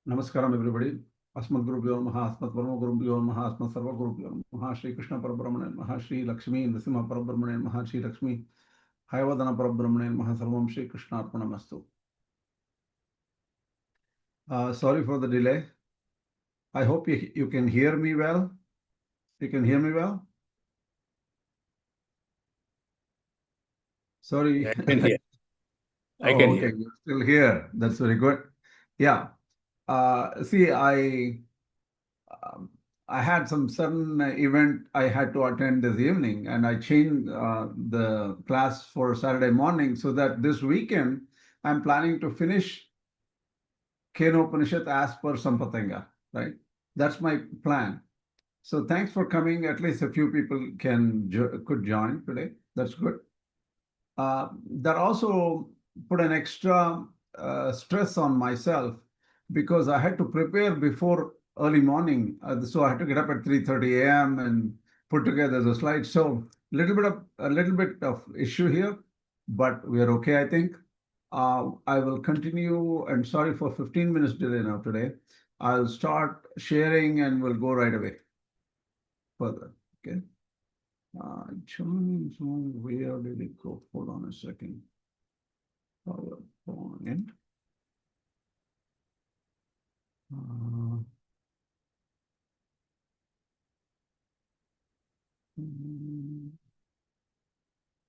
Namaskaram, everybody. Asmat Gurubhyo Namaha, Asmat Parama Gurubhyo Namaha, Asmat Sarva Gurubhyo Namaha, Shri Krishna Parabrahmane Namaha, Shri Lakshmi Nrsimha Parabrahmane Namaha, Shri Lakshmi Hayavadana Parabrahmane Namaha, Sarvam Shri Krishna Arpanamastu. Sorry for the delay. I hope you can hear me well. You can hear me well? Sorry. I can hear. I Oh, can okay, hear. you're still here. That's very good. Yeah. See, um, I had some sudden event I had to attend this evening, and I changed the class for Saturday morning so that this weekend I'm planning to finish Kena Upanishad as per Sataṅgara, right? That's my plan. So thanks for coming. At least a few people could join today. That's good. That also put an extra stress on myself because I had to prepare before early morning. So I had to get up at 3:30 a.m. and put together the slides. So a little bit of issue here, but we are okay, I think. I will continue, and sorry for 15 minutes delay now today. I'll start sharing and we'll go right away further. Okay. Join, where did it go? Hold on a second. PowerPoint.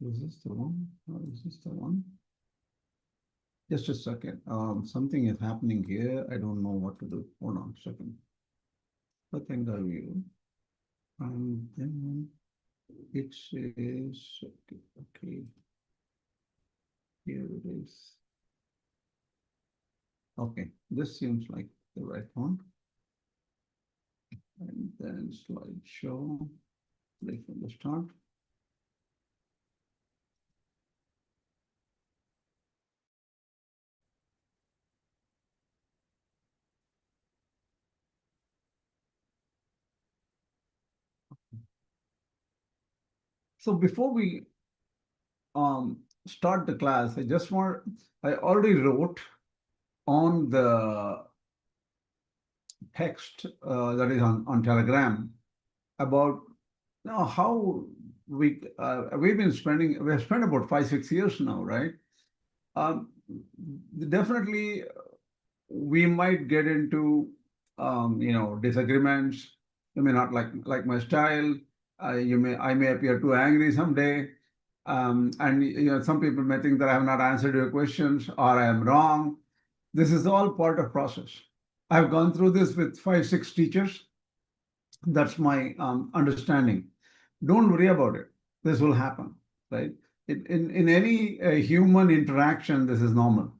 Is this the one? Is this the one? Just a second. Something is happening here. I don't know what to do. Hold on a second. I think I will. And then it says, okay. Here it is. Okay, this seems like the right one. And then slideshow. Play from the start. So before we start the class, I already wrote on the text that is on Telegram about how we've spent about 5-6 years now, right? Definitely we might get into disagreements. You may not like my style. I may appear too angry someday. And some people may think that I have not answered your questions or I am wrong. This is all part of process. I've gone through this with 5-6 teachers. That's my understanding. Don't worry about it. This will happen, right? In any human interaction, this is normal.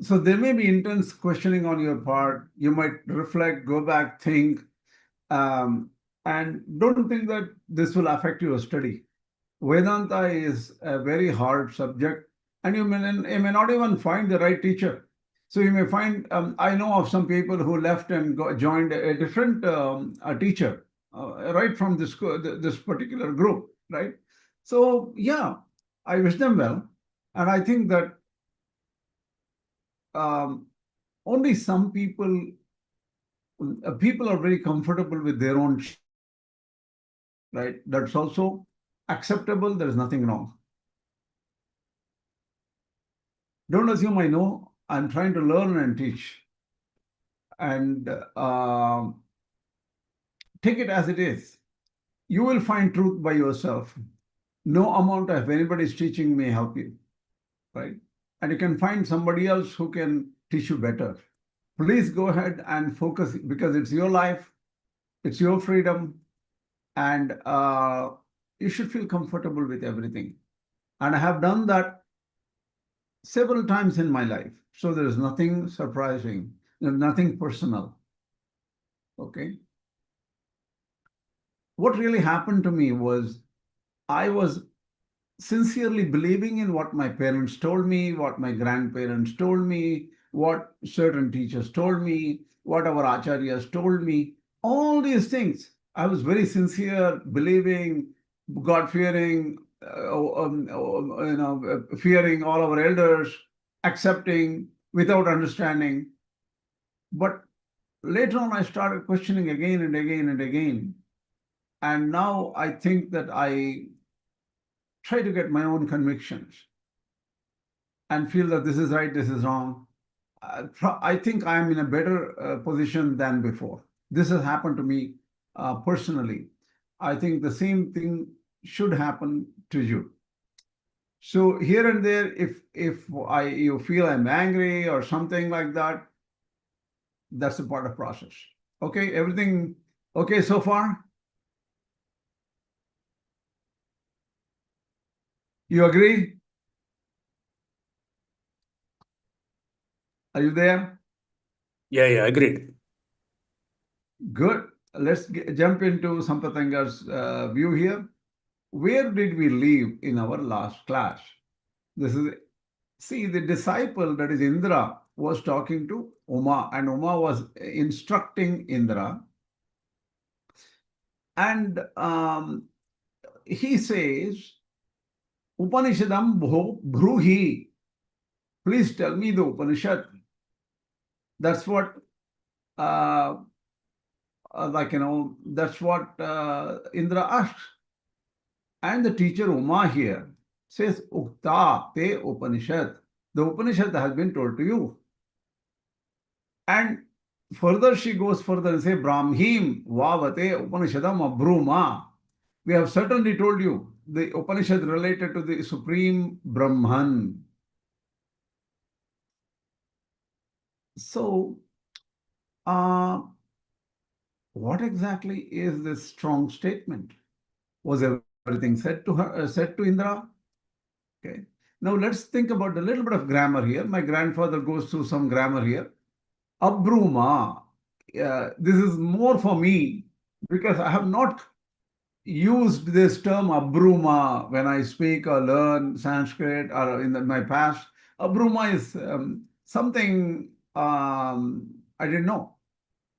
So there may be intense questioning on your part. You might reflect, go back, think, and don't think that this will affect your study. Vedanta is a very hard subject, and you may not even find the right teacher. So you may find, I know of some people who left and joined a different teacher right from this particular group, right? So yeah, I wish them well. And I think that only some people are very comfortable with their own, right? That's also acceptable. There is nothing wrong. Don't assume I know. I'm trying to learn and teach. And take it as it is. You will find truth by yourself. No amount of anybody's teaching may help you, right? And you can find somebody else who can teach you better. Please go ahead and focus because it's your life, it's your freedom, and you should feel comfortable with everything. And I have done that several times in my life. So there is nothing surprising, there's nothing personal. Okay. What really happened to me was I was sincerely believing in what my parents told me, what my grandparents told me, what certain teachers told me, what our acharyas told me, all these things. I was very sincere, believing, God-fearing, fearing all our elders, accepting without understanding. But later on, I started questioning again and again and again. And now I think that I try to get my own convictions and feel that this is right, this is wrong. I think I'm in a better position than before. This has happened to me personally. I think the same thing should happen to you. So here and there, if you feel I'm angry or something like that, that's a part of process. Okay, everything okay so far? You agree? Are you there? Yeah, agreed. Good. Let's jump into Sampatanga's view here. Where did we leave in our last class? This is, see, the disciple, that is Indra, was talking to Uma, and Uma was instructing Indra. And he says, Upanishadam bhruhi. Please tell me the Upanishad. That's what, that's what Indra asked. And the teacher Uma here says, Ukta te Upanishad. The Upanishad has been told to you. And further she goes further and say, Brahmim vavate Upanishadam abruma. We have certainly told you the Upanishad related to the Supreme Brahman. So, what exactly is this strong statement? Was everything said to her, said to Indra? Okay. Now let's think about a little bit of grammar here. My grandfather goes through some grammar here. Abruma. This is more for me because I have not used this term abruma when I speak or learn Sanskrit or in my past. Abruma is something I didn't know.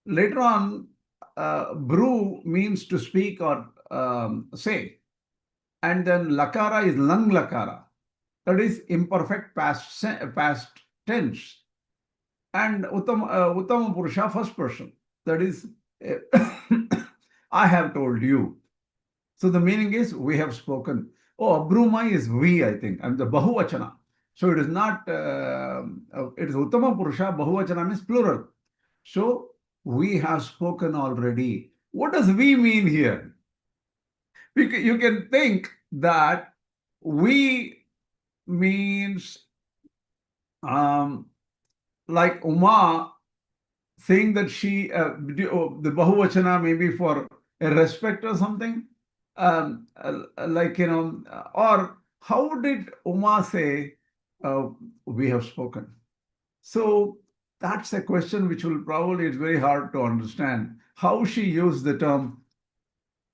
Later on, bru means to speak or say. And then lakara is lang lakara. That is imperfect past tense. And Uttama Purusha, first person. That is, I have told you. So the meaning is, we have spoken. Oh, abruma is we, I think, and the bahuvachana. So it is not, it is Uttama Purusha, bahuvachana means plural. So we have spoken already. What does we mean here? You can think that we means like Uma saying that she, the bahuvachana maybe for a respect or something, or how did Uma say, we have spoken? So that's a question which will probably, it's very hard to understand how she used the term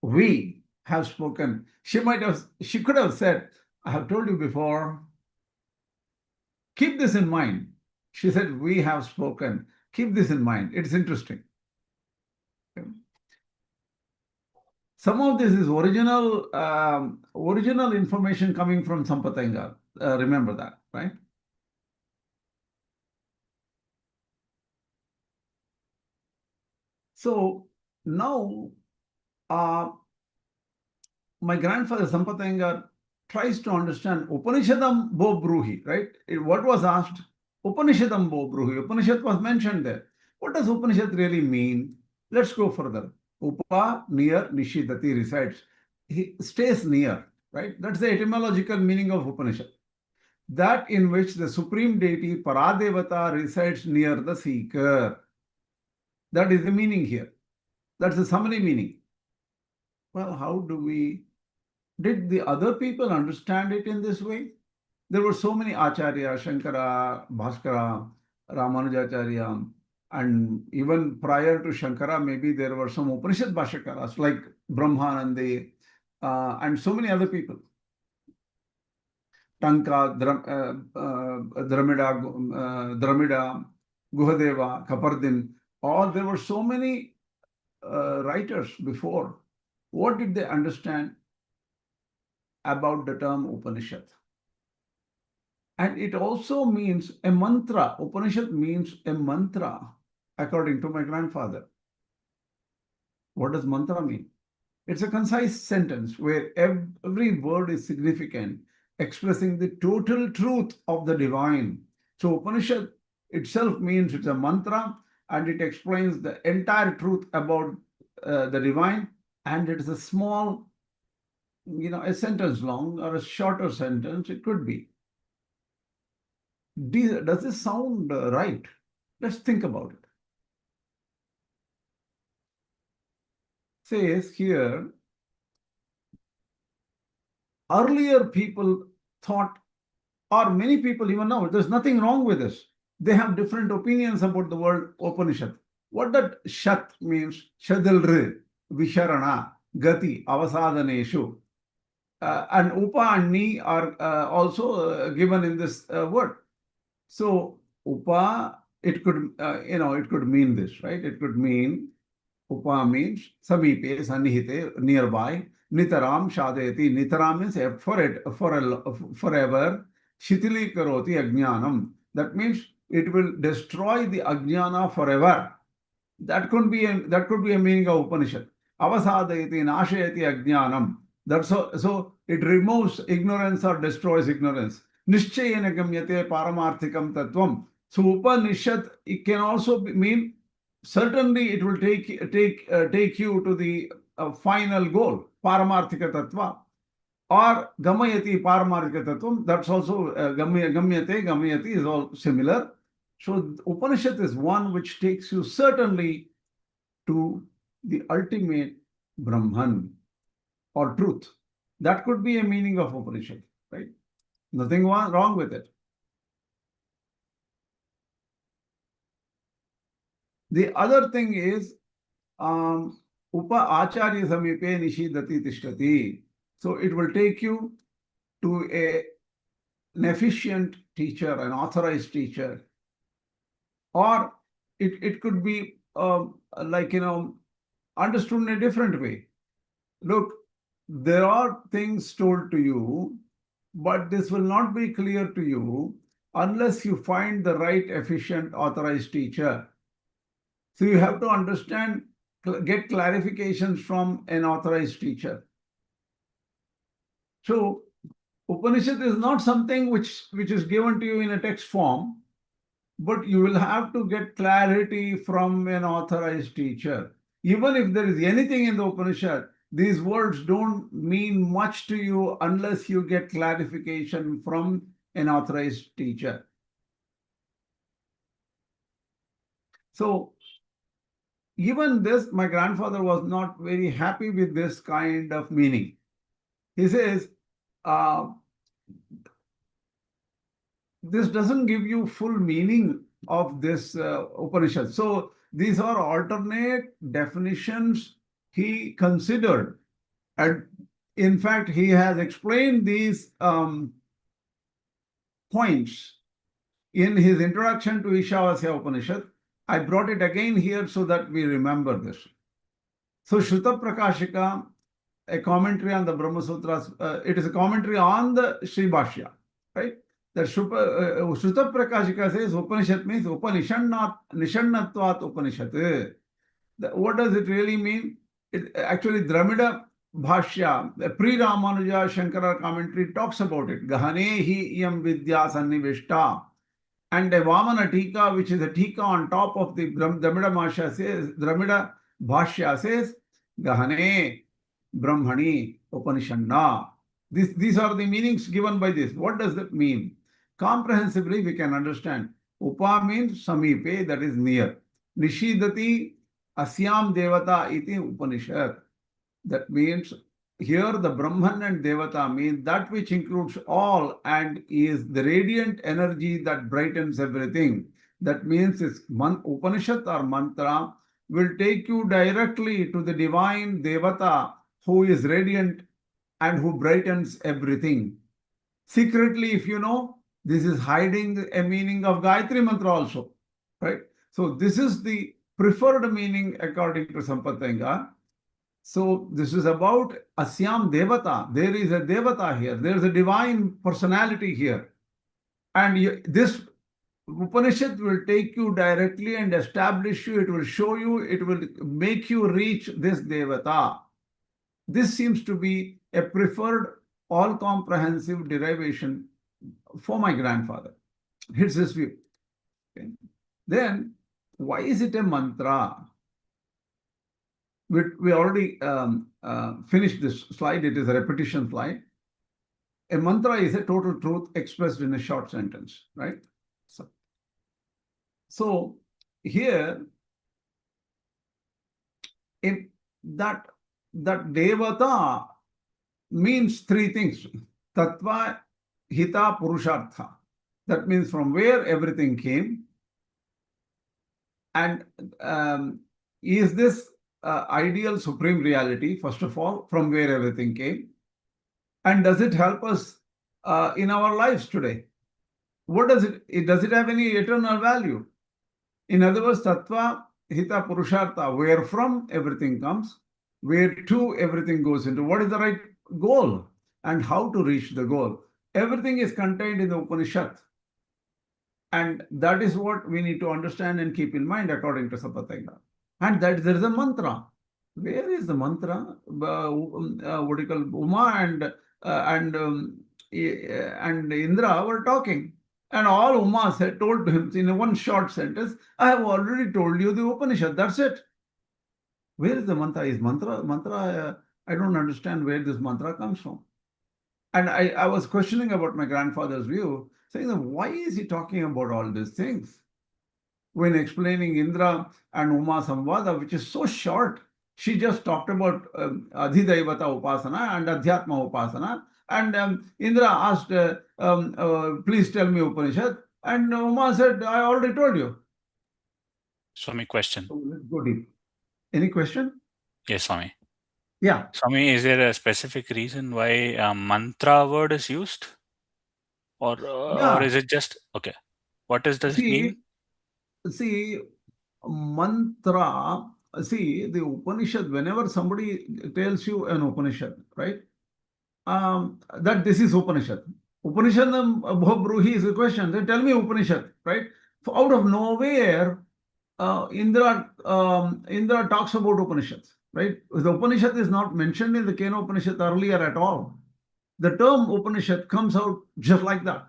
we have spoken. She could have said, I have told you before, keep this in mind. She said, we have spoken. Keep this in mind. It's interesting. Some of this is original information coming from Sampatangar. Remember that, right? So now, my grandfather Sampatangar tries to understand Upanishadam bo bruhi, right? What was asked? Upanishadam bo bruhi. Upanishad was mentioned there. What does Upanishad really mean? Let's go further. Upa, near, Nishidati resides. He stays near, right? That's the etymological meaning of Upanishad. That in which the supreme deity Paradevata resides near the seeker. That is the meaning here. That's the summary meaning. Well, how do we... Did the other people understand it in this way? There were so many Acharya, Shankara, Bhaskara, Ramanujacharya, and even prior to Shankara, maybe there were some Upanishad Bhashakaras like Brahmanandi, and so many other people. Tanka, Dramida, Guhadeva, Kapardin, there were so many writers before. What did they understand about the term Upanishad? And it also means a mantra. Upanishad means a mantra, according to my grandfather. What does mantra mean? It's a concise sentence where every word is significant, expressing the total truth of the divine. So Upanishad itself means it's a mantra and it explains the entire truth about the divine, and it is a small, a sentence long or a shorter sentence, it could be. Does this sound right? Let's think about it. Says here, earlier people thought, or many people even now, there's nothing wrong with this. They have different opinions about the word Upanishad. What that Shat means, Shadilri, Visharana, Gati, Avasadhaneshu, and Upa and Ni are also given in this word. So Upa, it could, it could mean this, right? It could mean, Upa means Samipe, Sannihite, nearby. Nitaram Shadeti. Nitaram means forever. Shitili Karoti Ajnanam. That means it will destroy the Ajnana forever. That could be a meaning of Upanishad. Avasadayati, Nashayati Ajnanam. So it removes ignorance or destroys ignorance. Nishchayena Gamyate Paramarthikam Tattvam. So Upanishad, it can also mean, certainly it will take you to the final goal, Paramarthika Tattva. Or Gamayati Paramarthika Tattvam, that's also Gamyate is all similar. So Upanishad is one which takes you certainly to the ultimate Brahman or truth. That could be a meaning of Upanishad, right? Nothing wrong with it. The other thing is, Upa Acharya Samipe Nishidati Tishtati. So it will take you to an efficient teacher, an authorized teacher. Or it could be understood in a different way. Look, there are things told to you, but this will not be clear to you unless you find the right, efficient, authorized teacher. So you have to understand, get clarifications from an authorized teacher. So Upanishad is not something which is given to you in a text form, but you will have to get clarity from an authorized teacher. Even if there is anything in the Upanishad, these words don't mean much to you unless you get clarification from an authorized teacher. So even this, my grandfather was not very happy with this kind of meaning. He says, this doesn't give you full meaning of this Upanishad. So these are alternate definitions he considered. And in fact, he has explained these points in his introduction to Īśāvāsya Upaniṣad. I brought it again here so that we remember this. So Shruta Prakashika, a commentary on the Brahma Sutras, it is a commentary on the Sri-Bhashya, right? The Shruta Prakashika says Upanishad means Nishanatvat Upanishad. What does it really mean? Actually, Dramida Bhashya, the pre-Ramanuja Shankara commentary talks about it. Gahanehi iyam vidya sannivishta. And a Vamana Tika, which is a Tika on top of the Dramida Bhashya says, Gahane Brahmani Upanishadna. These are the meanings given by this. What does that mean? Comprehensively, we can understand. Upa means Samipe, that is near. Nishidati Asyam Devata iti Upanishad. That means here the Brahman and Devata mean that which includes all and is the radiant energy that brightens everything. That means this Upanishad or mantra will take you directly to the divine Devata who is radiant and who brightens everything. Secretly, if you know, this is hiding a meaning of Gayatri Mantra also, right? So this is the preferred meaning according to Sampathanga. So this is about Asyam Devata. There is a Devata here. There is a divine personality here. And this Upanishad will take you directly and establish you, it will show you, it will make you reach this Devata. This seems to be a preferred all-comprehensive derivation for my grandfather. It's his view. Okay. Then, why is it a mantra? We already finished this slide. It is a repetition slide. A mantra is a total truth expressed in a short sentence, right? So here, if that Devata means three things. Tattva, Hita, Purushartha. That means from where everything came. And is this ideal supreme reality, first of all, from where everything came? And does it help us in our lives today? What does it have any eternal value? In other words, Tattva, Hita, Purushartha, where from everything comes, where to everything goes into, what is the right goal, and how to reach the goal. Everything is contained in the Upanishad. And that is what we need to understand and keep in mind according to Sataṅgara. And that there is a mantra. Where is the mantra? What do you call Uma and Indra were talking. And all Uma told to him in one short sentence, I have already told you the Upanishad. That's it. Where is the mantra? Is mantra? I don't understand where this mantra comes from. And I was questioning about my grandfather's view, saying that why is he talking about all these things? When explaining Indra and Uma Samvada, which is so short, she just talked about Adhidaivata Upāsanā and Adhyātma Upāsanā. And Indra asked, please tell me Upanishad. And Uma said, I already told you. Swami, question. So let's go deep. Any question? Yes, Swami. Yeah. Swami, is there a specific reason why mantra word is used? Or is it just, okay. What does this mean? See, mantra, the Upanishad, whenever somebody tells you an Upanishad, right? That this is Upanishad. Upanishadam Bhobruhi is a question. Then tell me Upanishad, right? Out of nowhere, Indra talks about Upanishads, right? The Upanishad is not mentioned in the Kena Upanishad earlier at all. The term Upanishad comes out just like that.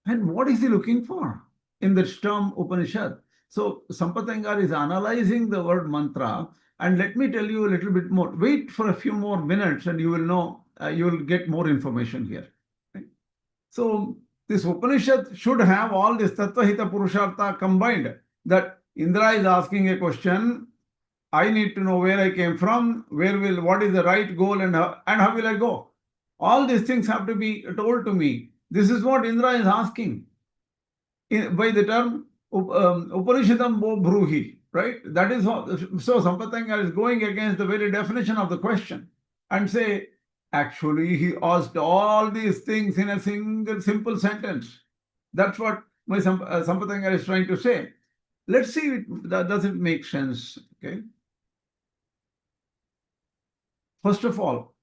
And what is he looking for in this term Upanishad? So Sataṅgara is analyzing the word mantra. And let me tell you a little bit more. Wait for a few more minutes and you will know, you will get more information here. Right? So this Upanishad should have all this Tattva, Hita, Purushartha combined. That Indra is asking a question. I need to know where I came from, what is the right goal, and how will I go? All these things have to be told to me. This is what Indra is asking by the term Upanishadam Bo Bruhi, right? That is what, so Sataṅgara is going against the very definition of the question and say, actually, he asked all these things in a single simple sentence. That's what my Sataṅgara is trying to say. Let's see, does it make sense? Okay. First of all,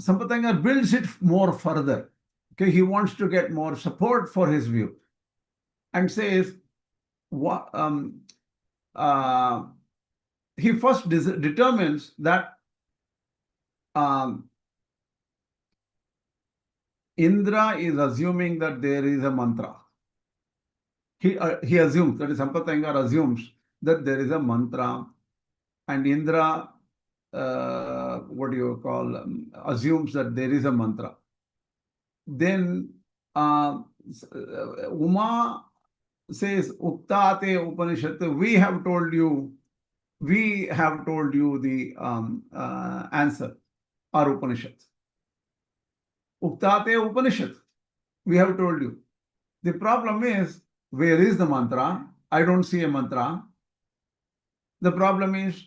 Sataṅgara builds it more further. Okay, he wants to get more support for his view and says, he first determines that Indra is assuming that there is a mantra. He assumes, that is Sataṅgara assumes that there is a mantra, and Indra, assumes that there is a mantra. Then Uma says, Uktate Upanishad, we have told you the answer, or Upanishads. Uktate Upanishad, we have told you. The problem is, where is the mantra? I don't see a mantra. The problem is,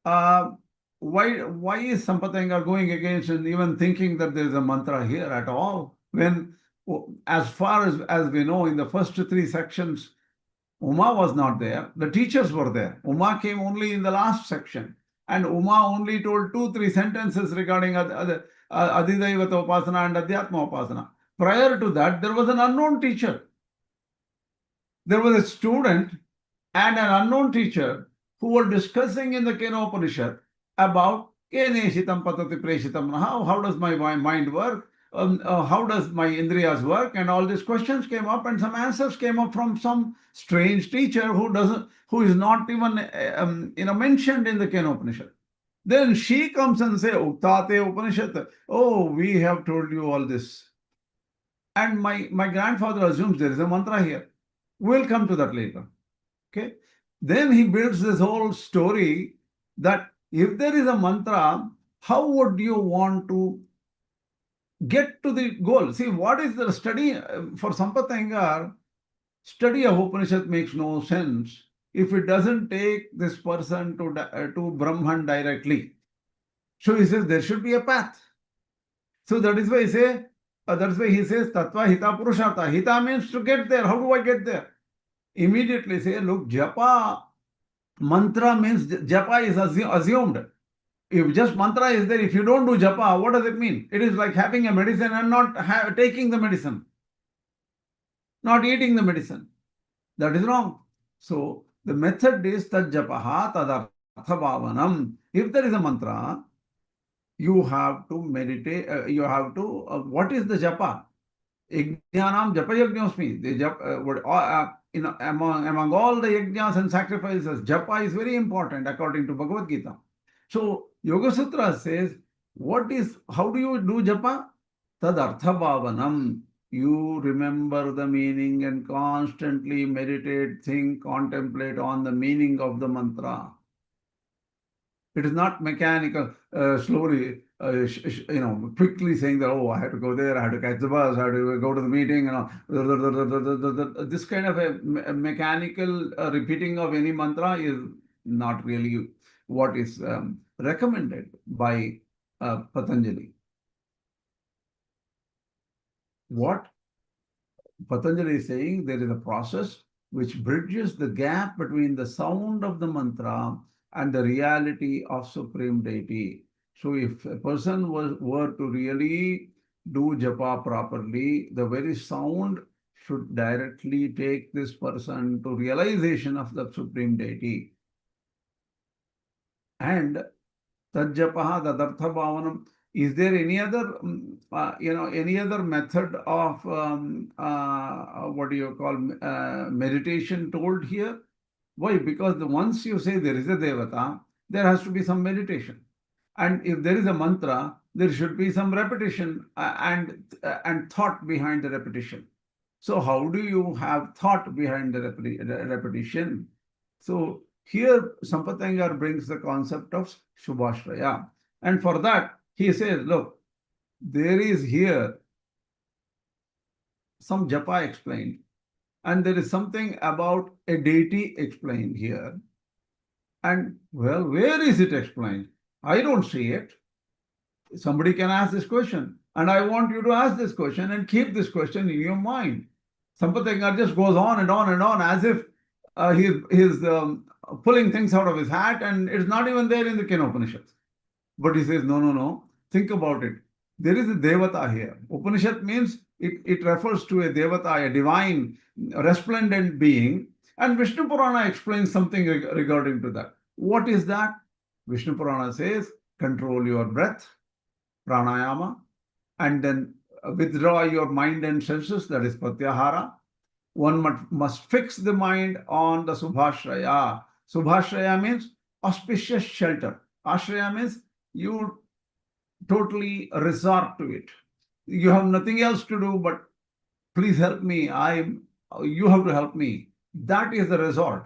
why is Sataṅgara going against and even thinking that there is a mantra here at all? When, as far as we know, in the first 3 sections, Uma was not there. The teachers were there. Uma came only in the last section. And Uma only told 2-3 sentences regarding Adhidaivata Upāsanā and Adhyātma Upāsanā. prior to that, there was an unknown teacher. There was a student and an unknown teacher who were discussing in the Kena Upanishad about Keneshitam patati preshitam. How does my mind work? How does my indriyas work? And all these questions came up, and some answers came up from some strange teacher who is not even mentioned in the Kena Upanishad. Then she comes and says, Uktate Upanishad. Oh, we have told you all this. And my grandfather assumes there is a mantra here. We'll come to that later. Okay. Then he builds this whole story that if there is a mantra, how would you want to get to the goal? See, what is the study for Sataṅgara? Study of Upanishad makes no sense if it doesn't take this person to Brahman directly. So he says there should be a path. So that is why he says, Tattva Hita Purushartha. Hita means to get there. How do I get there? Immediately say, look, Japa, mantra means Japa is assumed. If just mantra is there, if you don't do Japa, what does it mean? It is like having a medicine and not taking the medicine, not eating the medicine. That is wrong. So the method is Tad Japaha Tadartha. If there is a mantra, you have to meditate, what is the Japa? Ijnanam Japa Yajñosmi. Among all the yajnas and sacrifices, Japa is very important according to Bhagavad Gita. So Yoga Sutra says, how do you do Japa? Tadartha bhavanam. You remember the meaning and constantly meditate, think, contemplate on the meaning of the mantra. It is not mechanical, slowly, quickly saying that, oh, I have to go there, I have to catch the bus, I have to go to the meeting, This kind of a mechanical repeating of any mantra is not really what is recommended by Patanjali. What Patanjali is saying, there is a process which bridges the gap between the sound of the mantra and the reality of Supreme Deity. So if a person were to really do Japa properly, the very sound should directly take this person to realization of the Supreme Deity. And Tajjapaha Dadartha Bhavanam. Is there any other, any other method of meditation told here? Why? Because once you say there is a devata, there has to be some meditation, and if there is a mantra, there should be some repetition and thought behind the repetition. So how do you have thought behind the repetition? So here Sataṅgara brings the concept of Śubha-āśraya, and for that he says, look, there is here some Japa explained, and there is something about a deity explained here. And well, where is it explained? I don't see it. Somebody can ask this question, and I want you to ask this question and keep this question in your mind. Sataṅgara just goes on and on and on as if he's pulling things out of his hat, and it's not even there in the Kena Upanishads. But he says, no, think about it. There is a devata here. Upanishad means it refers to a devata, a divine, resplendent being. And Viṣṇu Purāṇa explains something regarding to that. What is that? Viṣṇu Purāṇa says, control your breath, pranayama, and then withdraw your mind and senses, that is pratyahara. One must fix the mind on the Śubha-āśraya. Śubha-āśraya means auspicious shelter. Ashraya means you totally resort to it. You have nothing else to do but please help me. You have to help me. That is the resort.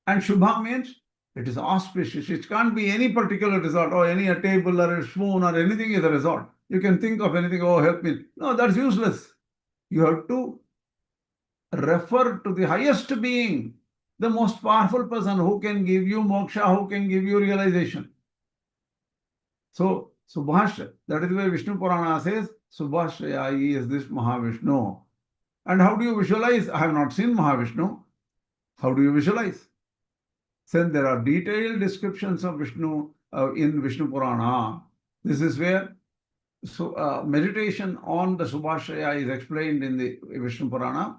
And Shubha means it is auspicious. It can't be any particular resort or a table or a spoon or anything is a resort. You can think of anything, oh, help me. No, that's useless. You have to refer to the highest being, the most powerful person who can give you moksha, who can give you realization. So, Śubha-āśraya, that is why Viṣṇu Purāṇa says, Śubha-āśraya is this Mahāviṣṇu. And how do you visualize? I have not seen Mahāviṣṇu. How do you visualize? Then there are detailed descriptions of Viṣṇu in Viṣṇu Purāṇa. This is where So meditation on the Śubha-āśraya is explained in the Viṣṇu Purāṇa.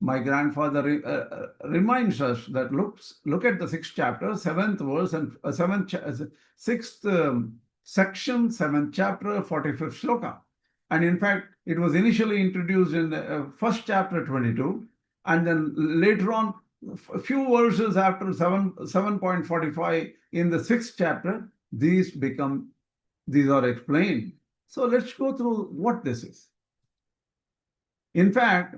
My grandfather reminds us that look at the 6th chapter, 7th verse, and 6th section, 7th chapter, 45th sloka. And in fact, it was initially introduced in the 1st chapter 22, and then later on, a few verses after 7.45 in the 6th chapter, these are explained. So let's go through what this is. In fact,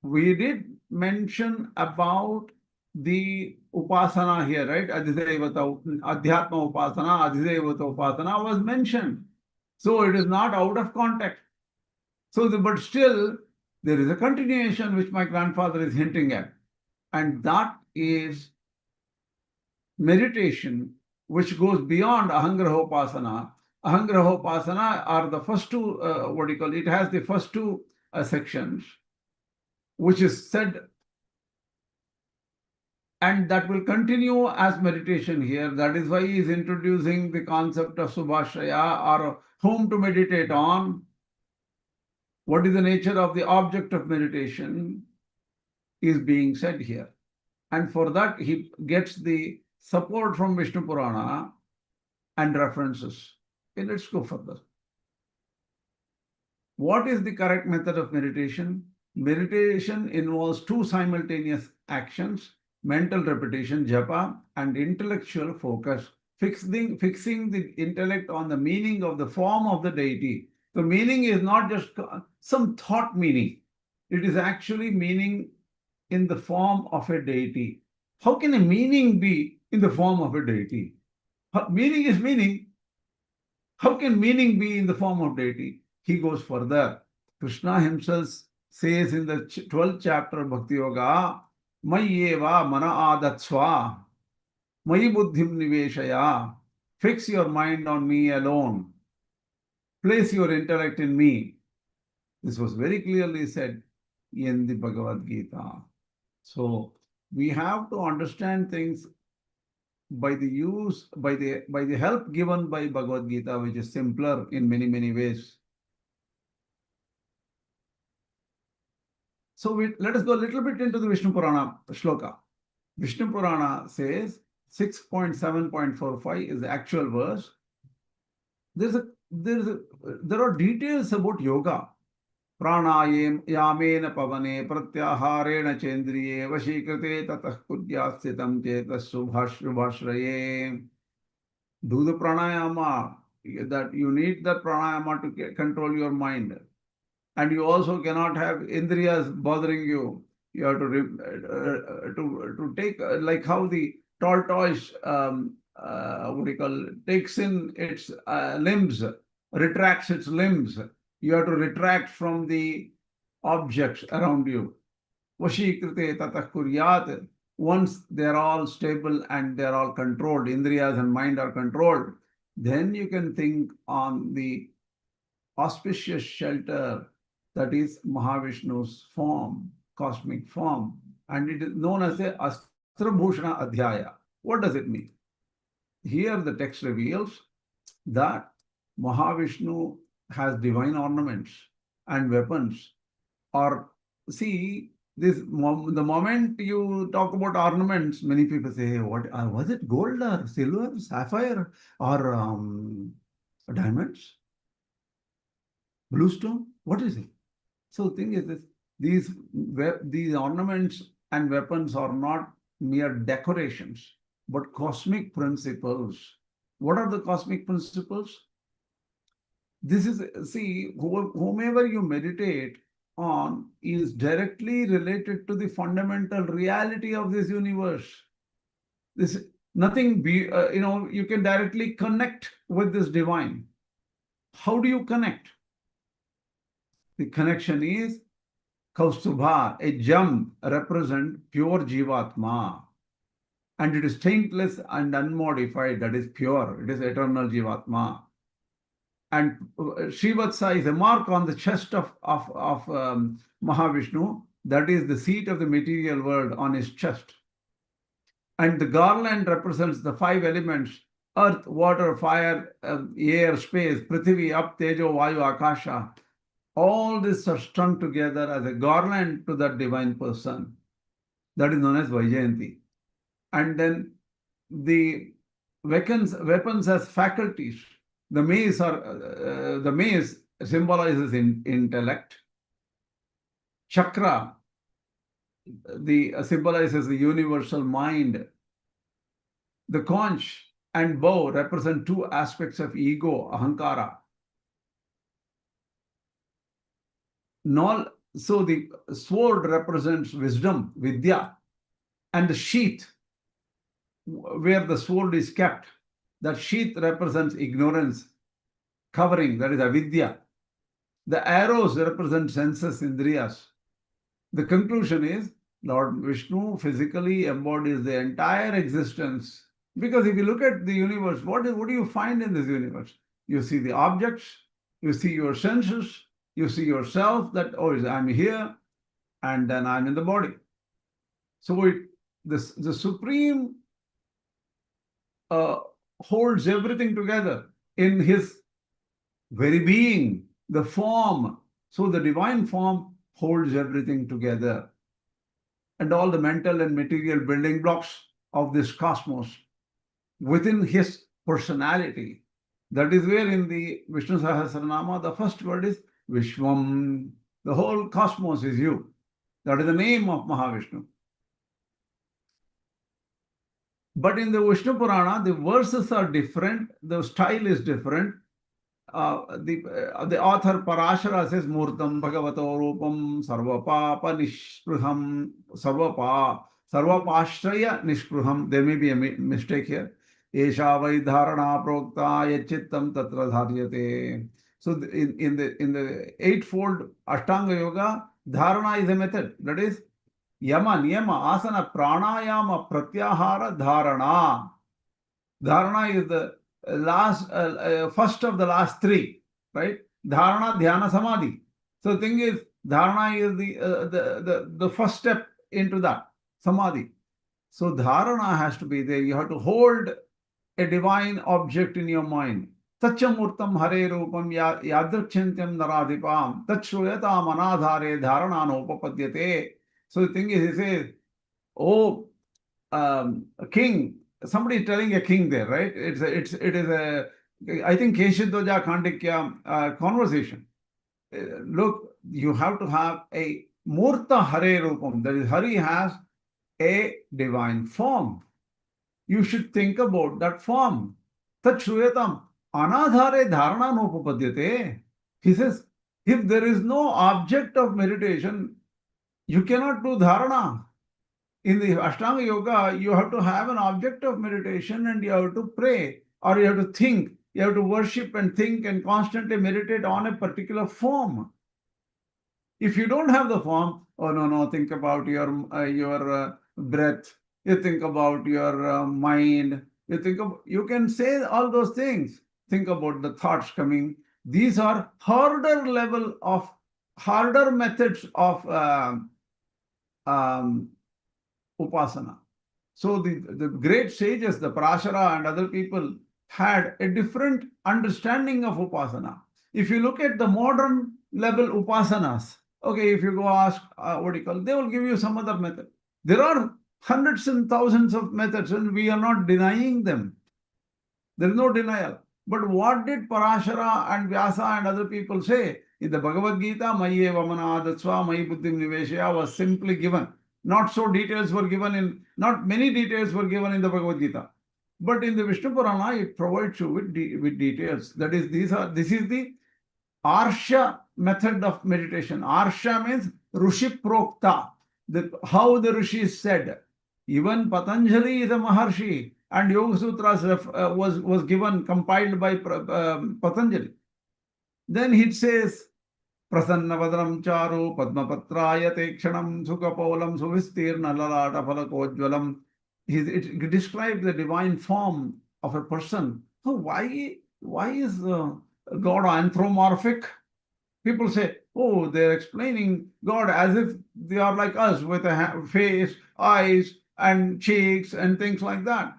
we did mention about the Upāsanā here, right? Adhyātma Upāsanā, Adhyātma Upāsanā was mentioned. So it is not out of context. But still, there is a continuation which my grandfather is hinting at. And that is meditation, which goes beyond Ahangraha Upāsanā. Ahangraha Upāsanā are the first two, it has the first two sections, which is said, and that will continue as meditation here. That is why he is introducing the concept of Śubha-āśraya, or whom to meditate on. What is the nature of the object of meditation is being said here. And for that, he gets the support from Viṣṇu Purāṇa and references. Okay, let's go further. What is the correct method of meditation? Meditation involves two simultaneous actions: mental repetition, japa, and intellectual focus, fixing the intellect on the meaning of the form of the deity. The meaning is not just some thought meaning. It is actually meaning in the form of a deity. How can a meaning be in the form of a deity? Meaning is meaning. How can meaning be in the form of deity? He goes further. Krishna himself says in the 12th chapter of Bhakti Yoga, Mayyeva mana adatsva, Mayi buddhim niveshaya, fix your mind on me alone, place your intellect in me. This was very clearly said in the Bhagavad Gita. So we have to understand things by the help given by Bhagavad Gita, which is simpler in many, many ways. So let us go a little bit into the Viṣṇu Purāṇa shloka. Viṣṇu Purāṇa says 6.7.45 is the actual verse. There are details about yoga. Pranayam yamena pavane pratyaharena chendriye vashikrate tatah kudyasthitham chetas Śubha-āśraye. Do the pranayama. That you need that pranayama to control your mind. And you also cannot have indriyas bothering you. You have to take, like how the tortoise, takes in its limbs, retracts its limbs. You have to retract from the objects around you. Vashikrite tatah kuryat. Once they're all stable and they're all controlled, indriyas and mind are controlled, then you can think on the auspicious shelter that is Mahāviṣṇu's form, cosmic form. And it is known as a Astra-bhūṣana Adhyaya. What does it mean? Here the text reveals that Mahāviṣṇu has divine ornaments and weapons. Or see, the moment you talk about ornaments, many people say, what was it, gold or silver, sapphire, or diamonds? Bluestone? What is it? So the thing is this, these ornaments and weapons are not mere decorations, but cosmic principles. What are the cosmic principles? This is, see, whomever you meditate on is directly related to the fundamental reality of this universe. This nothing you can directly connect with this divine. How do you connect? The connection is Kaustubha, a gem represent pure jīvātman. And it is taintless and unmodified, that is pure, it is eternal jīvātman. And Śrīvatsa is a mark on the chest of Mahāviṣṇu, that is the seat of the material world on his chest. And the garland represents the 5 elements earth, water, fire, air, space, prithvi, up, tejo, vayu, akasha. All these are strung together as a garland to that divine person. That is known as Vaijayanti. And then the weapons as faculties. The mace symbolizes intellect. Chakra symbolizes the universal mind. The conch and bow represent two aspects of ego, ahankara. So the sword represents wisdom, vidya, and the sheath where the sword is kept, that sheath represents ignorance, covering, that is avidya. The arrows represent senses, indriyas. The conclusion is Lord Viṣṇu physically embodies the entire existence. Because if you look at the universe, what do you find in this universe? You see the objects, you see your senses, you see yourself, that, oh, I'm here, and then I'm in the body. So the Supreme holds everything together in his very being, the form. So the divine form holds everything together. And all the mental and material building blocks of this cosmos within his personality. That is where in the Viṣṇu Sahasranama, the first word is Vishwam. The whole cosmos is you. That is the name of Mahāviṣṇu. But in the Viṣṇu Purāṇa, the verses are different, the style is different. The author Parashara says, Murtam Bhagavato Rupam Sarvapapa Nishpruham Sarvapāśraya Nishpruham. There may be a mistake here. Īśāvāsya Dharana Prokta Yachittam Tatra Dharyate. So in the eightfold Ashtanga Yoga, Dharana is a method. That is Yama, Niyama, Asana, Pranayama, Pratyahara, Dharana. Dharana is the first of the last three, right? Dharana, Dhyāna, Samadhi. So the thing is, Dharana is the first step into that, Samadhi. So Dharana has to be there. You have to hold a divine object in your mind. Tachamurtam hare rupam yadrakchintyam naradipam tachruyata manadhare dharanano upapadyate. So the thing is, he says, oh, a king, somebody is telling a king there, right? It is a I think Keshidvaja Khandikya conversation. Look, you have to have a Murta Hare Rupam, that is, Hari has a divine form. You should think about that form. Tat Shruyatam Anadhare Dharana Nopapadyate. He says, if there is no object of meditation, you cannot do dharana. In the Ashtanga Yoga, you have to have an object of meditation and you have to pray, or you have to think, you have to worship and think and constantly meditate on a particular form. If you don't have the form, oh no, think about your breath, you think about your mind, you can say all those things. Think about the thoughts coming. These are harder methods of Upāsanā. So the great sages, the Parashara and other people, had a different understanding of Upāsanā. If you look at the modern level Upāsanas, okay, if you go ask they will give you some other method. There are hundreds and thousands of methods and we are not denying them. There is no denial. But what did Parashara and Vyasa and other people say? In the Bhagavad Gita, Mayi Vamana Datsva Mayi Buddhim Niveshaya was simply given. Not many details were given in the Bhagavad Gita. But in the Viṣṇu Purāṇa, it provides you with details. That is, this is the Arsha method of meditation. Arsha means Rushi Prokta, how the Rishis said. Even Patanjali is a Maharshi, and Yoga Sutras was compiled by Patanjali. Then it says, Prasannavadram charu padmapatraya tekshanam sukapolam suvistirna lalata falakojvalam. It describes the divine form of a person. So why is God anthropomorphic? People say, oh, they're explaining God as if they are like us with a face, eyes, and cheeks, and things like that.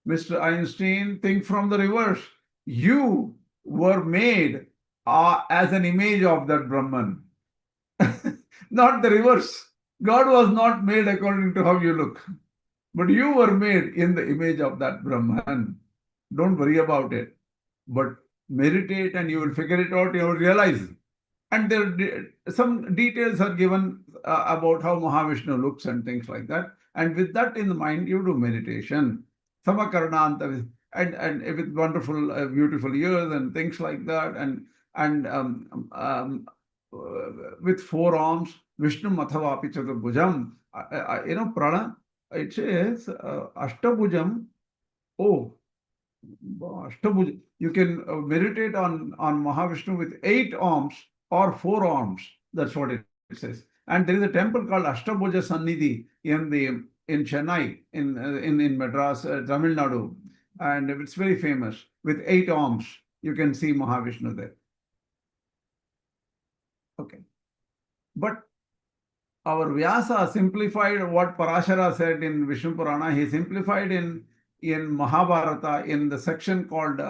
Mr. Einstein, think from the reverse. You were made as an image of that Brahman, not the reverse. God was not made according to how you look, but you were made in the image of that Brahman. Don't worry about it, but meditate and you will figure it out, you will realize. And there some details are given about how Mahāviṣṇu looks and things like that. And with that in mind, you do meditation. Samakarnanta, and with wonderful, beautiful ears and things like that. And with four arms, Viṣṇu Mathavapi Chaturbhujam. Prana, it says Ashtabhujam. Oh, Ashtabhuj. You can meditate on Mahāviṣṇu with 8 arms or 4 arms. That's what it says. And there is a temple called Ashtabhuja Sannidhi in Chennai, in Madras, Tamil Nadu, and it's very famous. With 8 arms, you can see Mahāviṣṇu there. Okay, but our Vyasa simplified what Parashara said in Viṣṇu Purāṇa. He simplified in Mahabharata in the section called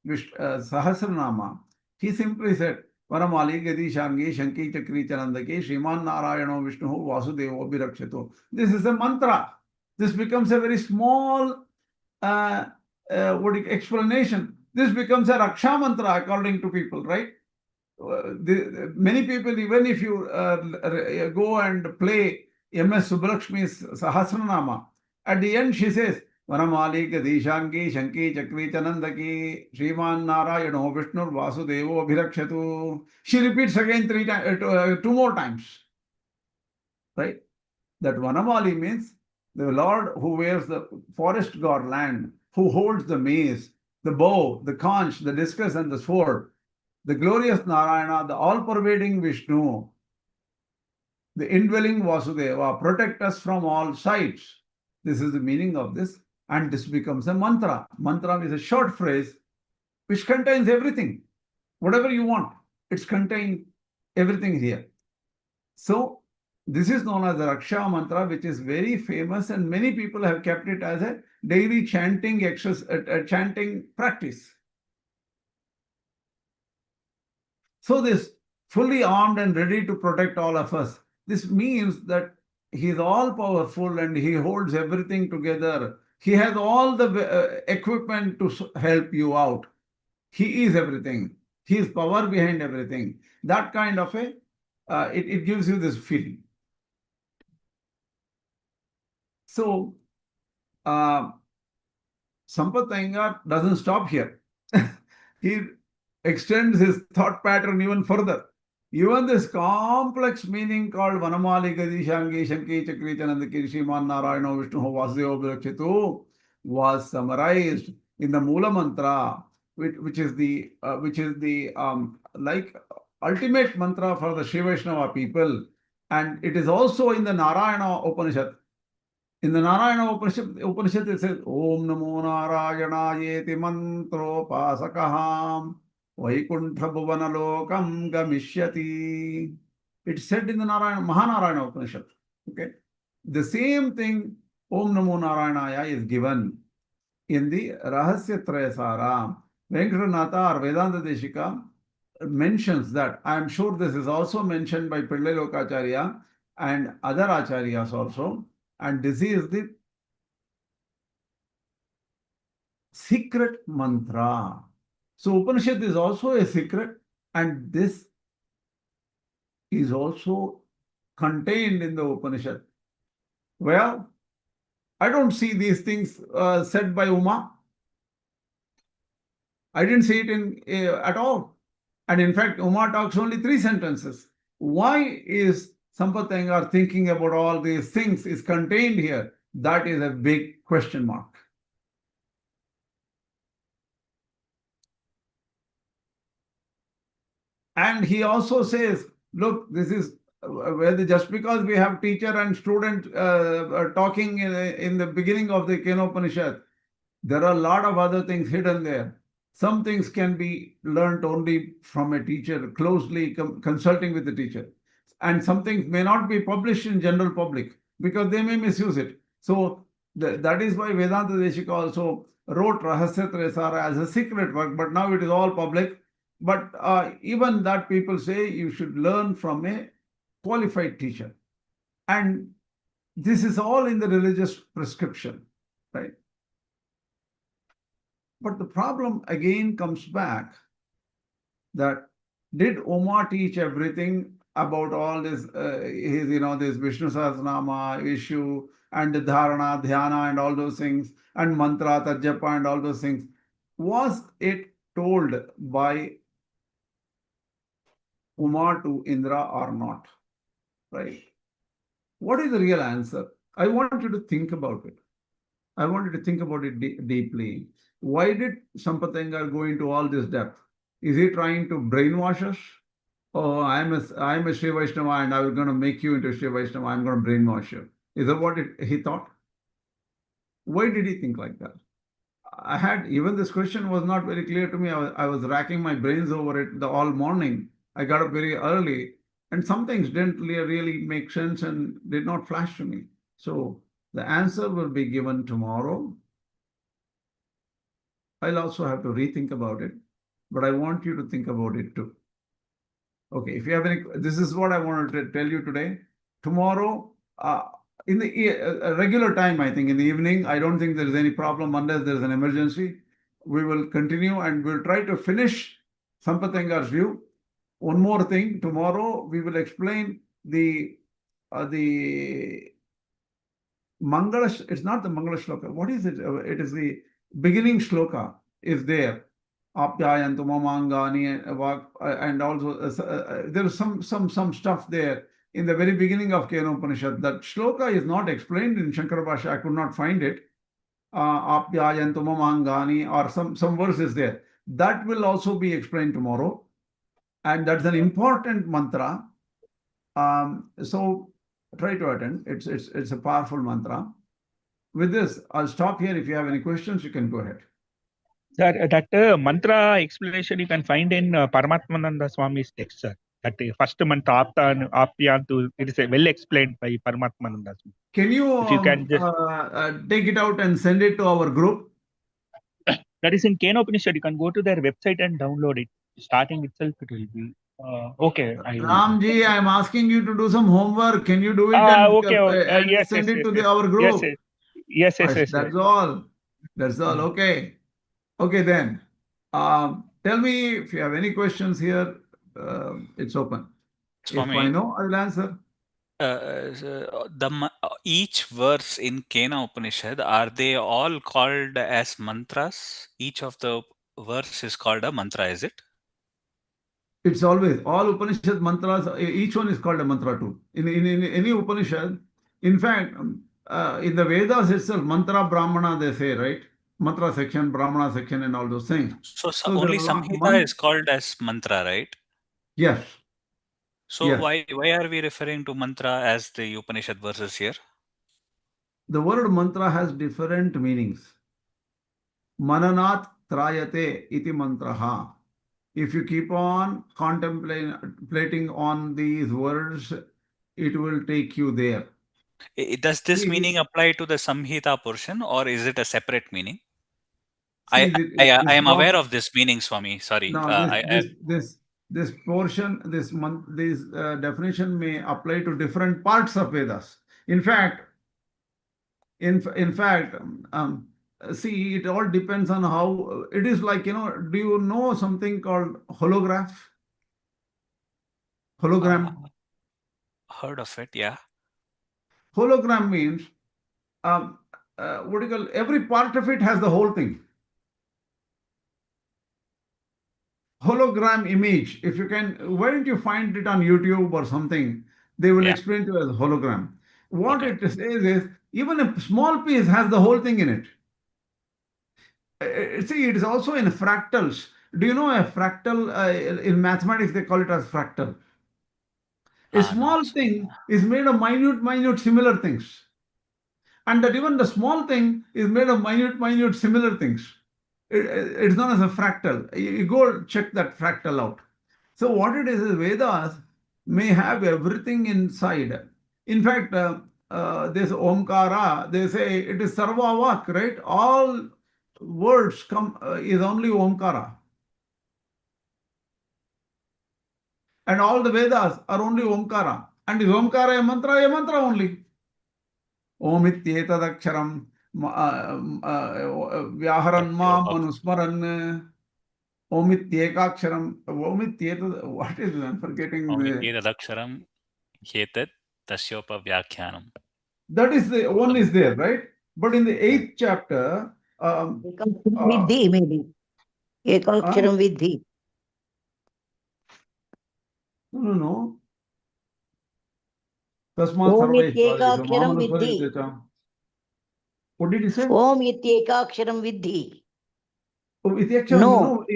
Sahasranama. He simply said, Varamali Gadi Shangi Shanki Chakri Chanandaki Sriman Nārāyaṇo Viṣṇuho Vasudevo Bhirakṣato. This is a mantra. This becomes a very small explanation. This becomes a Raksha mantra according to people, right? Many people, even if you go and play M.S. Subbulakshmi's Sahasranama, at the end she says, Vanamali Gadishangi Shanki Chakri Chanandaki Sriman Nārāyaṇo Viṣṇur Vasudevo Bhirakṣatu. She repeats again 2 more times. Right? That Vanamali means the Lord who wears the forest garland, who holds the mace, the bow, the conch, the discus, and the sword. The glorious Nārāyaṇa, the all-pervading Viṣṇu, the indwelling Vasudeva, protect us from all sides. This is the meaning of this, and this becomes a mantra. Mantra is a short phrase which contains everything. Whatever you want, it's contained everything here. So, this is known as the Raksha mantra, which is very famous, and many people have kept it as a daily chanting practice. So this fully armed and ready to protect all of us, this means that he is all powerful and he holds everything together. He has all the equipment to help you out. He is everything. He is power behind everything. That kind of it gives you this feeling. So, Sampath Iyengar doesn't stop here. He extends his thought pattern even further. Even this complex meaning called Vanamali Gadi Shangi Shanki Chakri Chanandaki Sriman Nārāyaṇo Viṣṇuho Vasudevo Bhirakṣato was summarized in the Mula Mantra, which is the like ultimate mantra for the Sri Vaishnava people, and it is also in the Nārāyaṇa Upanishad. In the Nārāyaṇa Upanishad it says, Om Namo Nārāyaṇayeti mantropāsakaham Vaikuntha Bhuvanalokam Gamishyati. It's said in the Mahānārāyaṇa Upanishad. Okay. The same thing, Om Namo Nārāyaṇaya, is given in the Rahasya Trayasara. Venkatranatha or Vedanta Deshika mentions that. I am sure this is also mentioned by Pillai Lokacharya and other Acharyas also. And this is the secret mantra. So Upanishad is also a secret, and this is also contained in the Upanishad. Well, I don't see these things said by Uma. I didn't see it at all. And in fact, Uma talks only 3 sentences. Why is Sampath Iyengar thinking about all these things is contained here? That is a big question mark. And he also says, look, this is just because we have teacher and student talking in the beginning of the Kena Upanishad, there are a lot of other things hidden there. Some things can be learned only from a teacher, closely consulting with the teacher. And some things may not be published in general public because they may misuse it. So That is why Vedanta Deshika also wrote Rahasya Tresara as a secret work, but now it is all public. But even that people say you should learn from a qualified teacher. And this is all in the religious prescription, right? But the problem again comes back that did Oma teach everything about all this, this Viṣṇu Sahasranama issue and the Dharana, Dhyāna and all those things, and Mantra, Japa and all those things? Was it told by Uma to Indra or not? Right? What is the real answer? I want you to think about it. I want you to think about it deeply. Why did Sataṅgara go into all this depth? Is he trying to brainwash us? Oh, I'm a Sri Vaishnava and I'm going to make you into Sri Vaishnava. I'm going to brainwash you. Is that what he thought? Why did he think like that? Even this question was not very clear to me. I was racking my brains over it all morning. I got up very early and some things didn't really make sense and did not flash to me. So the answer will be given tomorrow. I'll also have to rethink about it, but I want you to think about it too. Okay, if you have any, this is what I wanted to tell you today. Tomorrow, in the regular time, I think in the evening, I don't think there is any problem unless there is an emergency. We will continue and we'll try to finish Sataṅgara's view. One more thing, tomorrow we will explain the Mangala, it's not the Mangala Shloka. What is it? It is the beginning Shloka is there. Apyayantu mamangani, and also there is some stuff there in the very beginning of Kena Upanishad. That Shloka is not explained in Shankara Bhashya. I could not find it. Apyayantu mamangani, or some verses there. That will also be explained tomorrow. And that's an important mantra. So try to attend. It's a powerful mantra. With this, I'll stop here. If you have any questions, you can go ahead. Sir, that mantra explanation you can find in Paramatmananda Swami's text, sir. That first mantra, Apyantu, it is well explained by Paramatmananda Swami. Can you, take it out and send it to our group? That is in Kena Upanishad. You can go to their website and download it. Starting itself, it will be okay. Ramji, I'm asking you to do some homework. Can you do it and yes, send yes, it to yes, our group? Yes. That's all. That's all. Okay. Okay, then. Tell me if you have any questions here. It's open. Swami, if I know, I'll answer. Each verse in Kena Upanishad, are they all called as mantras? Each of the verse is called a mantra, is it? It's always, all Upanishad mantras, each one is called a mantra too. In any Upanishad, in fact, in the Vedas itself, mantra Brahmana, they say, right? Mantra section, Brahmana section, and all those things. So only Samhita is called as mantra, right? Yes. So yes. Why are we referring to mantra as the Upanishad verses here? The word mantra has different meanings. Mananat trayate iti mantraha. If you keep on contemplating on these words, it will take you there. Does this meaning apply to the Samhita portion, or is it a separate meaning? I am aware of this meaning, Swami. Sorry. No, this portion, this definition may apply to different parts of Vedas. In fact, see, it all depends on how it is. Like, do you know something called hologram? Heard of it, yeah. Hologram means what do you call, every part of it has the whole thing. Hologram image, if you can, why don't you find it on YouTube or something? They will explain to you as hologram. What it says is, even a small piece has the whole thing in it. See, it is also in fractals. Do you know a fractal? In mathematics, they call it as fractal. A small thing is made of minute similar things. And that even the small thing is made of minute similar things. It's known as a fractal. You go check that fractal out. So what it is Vedas may have everything inside. In fact, this Omkara, they say it is Sarva Vak, right? All words come is only Omkara. And all the Vedas are only Omkara. And is Omkara a mantra only. Omityetadaksharam Vyaharan ma manusmaran Omityekaksharam. What is it? I'm forgetting. Omityetadaksharam hetat tasyopa vyakhyanam. That is the one is there, right? But in the 8th chapter, Vidhi, maybe. Ekaksharam Vidhi. No. Tasmat Om sarvai ityekaksharam Mamanuswari vidhi. Techa. What did he say? Om ityekaksharam vidhi. Oh, Ityaksharam, No. no.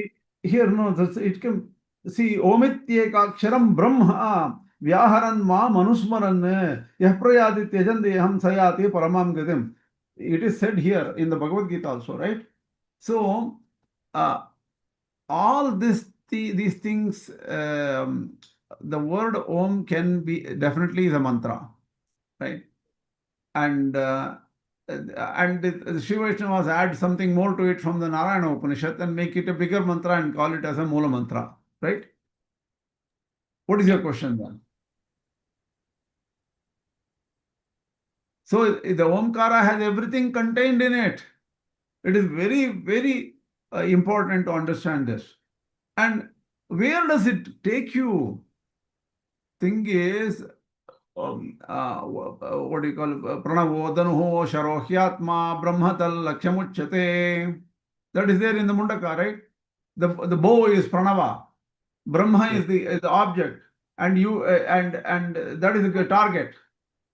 Here, no. It can see Omityekaksharam Brahma Vyaharan ma manusmaran Yahprayadi Tejandeham Sayati Paramam Gadim. It is said here in the Bhagavad Gita also, right? So, all these things, the word Om can be definitely is a mantra, right? And the Shiva Vaishnavas add something more to it from the Nārāyaṇa Upanishad and make it a bigger mantra and call it as a Mula mantra, right? What is your question then? So the Omkara has everything contained in it. It is very, very important to understand this. And where does it take you? Thing is, what do you call it? Pranavodanuho sharohyatma brahmatal lakshamuchyate. That is there in the Mundaka, right? The bow is pranava. Brahma is the object, and you and that is the target.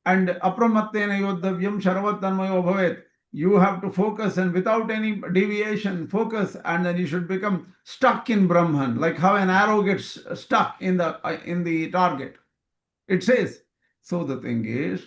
And apramattena yodavyam sharavattanmayo bhavet. You have to focus and without any deviation, focus, and then you should become stuck in Brahman, like how an arrow gets stuck in the target. It says. So the thing is,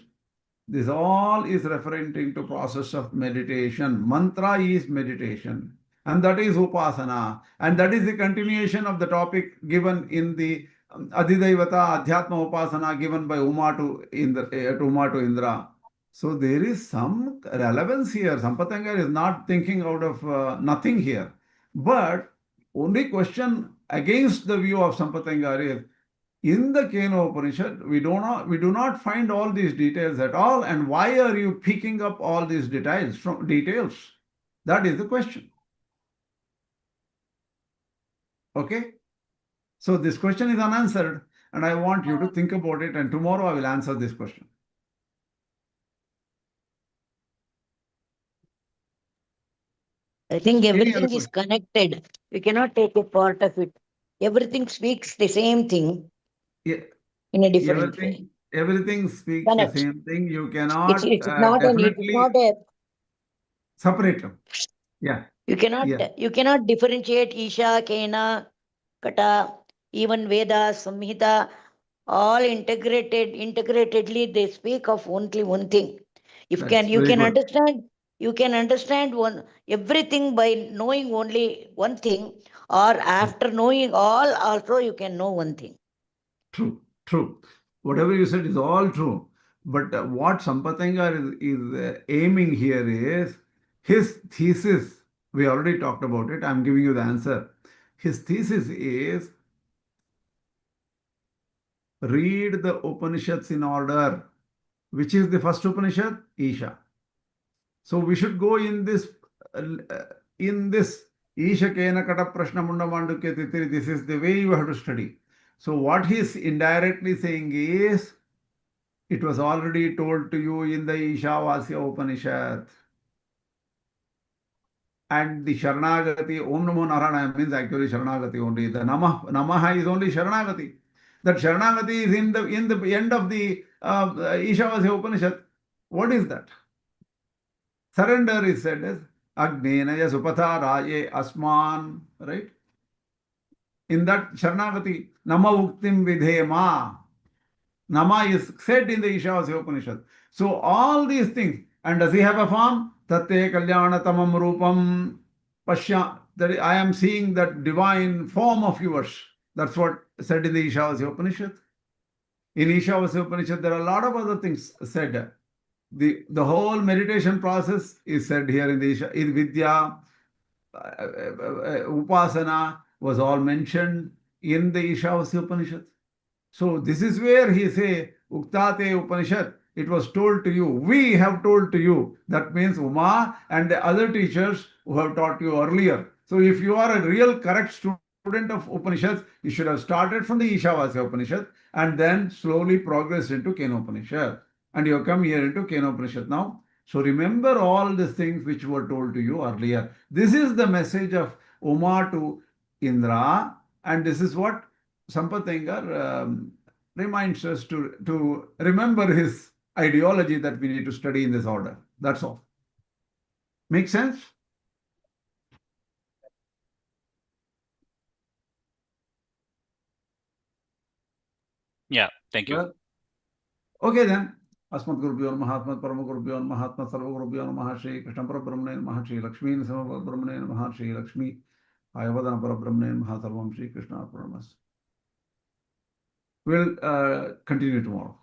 this all is referring to process of meditation. Mantra is meditation, and that is Upāsanā, and that is the continuation of the topic given in the Adhidaivata Adhyatma Upāsanā given by Uma to Indra. So there is some relevance here. Sataṅgara is not thinking out of nothing here. But only question against the view of Sataṅgara is, in the Kena Upanishad, we do not find all these details at all. And why are you picking up all these details? That is the question. Okay? So this question is unanswered, and I want you to think about it, and tomorrow I will answer this question. I think everything is connected. You cannot take a part of it. Everything speaks the same thing in a different way. Everything speaks Connect. the same thing. You cannot definitely separate them. Yeah. You cannot differentiate Isha, Kena, Kata, even Vedas, Samhita, all integratedly they speak of only one thing. You can understand everything by knowing only one thing, or after knowing all also you can know one thing. True. Whatever you said is all true. But what Sataṅgara is aiming here is his thesis. We already talked about it. I'm giving you the answer. His thesis is read the Upanishads in order. Which is the first Upanishad? Isha. So we should go in this Isha Kena Kata Prashna Munda Mandukya Titiri. This is the way you have to study. So what he is indirectly saying is, it was already told to you in the Īśāvāsya Upaniṣad. And the Sharanagati, Om Namo Nārāyaṇa means actually Sharanagati only. The Namaha is only Sharanagati. That Sharanagati is in the end of the Īśāvāsya Upaniṣad. What is that? Surrender is said as Agnenaya Supatha Raye Asman, right? In that Sharanagati, Nama Uktim Vidhema. Nama is said in the Īśāvāsya Upaniṣad. So all these things, and does he have a form? Tatte Kalyanatamam Rupam Pashya. That I am seeing that divine form of yours. That's what said in the Īśāvāsya Upaniṣad. In Īśāvāsya Upaniṣad, there are a lot of other things said. the whole meditation process is said here in the in Vidya, Upāsanā was all mentioned in the Īśāvāsya Upaniṣad. So this is where he say, Uktate Upanishad, it was told to you, we have told to you. That means Uma and the other teachers who have taught you earlier. So if you are a real correct student of Upanishads, you should have started from the Īśāvāsya Upaniṣad and then slowly progressed into Kena Upanishad. And you have come here into Kena Upanishad now. So remember all the things which were told to you earlier. This is the message of Uma to Indra, and this is what Sataṅgara reminds us to remember his ideology that we need to study in this order. That's all. Make sense? Yeah, thank you. Well, okay then. Asmatgurubhyo namaha, Asmatparamagurubhyo namaha, Asmatsarvagurubhyo namaha, Shri Krishna Parabrahmane namaha, Shri Lakshmi Narasimha namaha, Shri Lakshmi Ayavadana Parabrahmane namaha, Sarvam Shri Krishna Paramas. We'll continue tomorrow.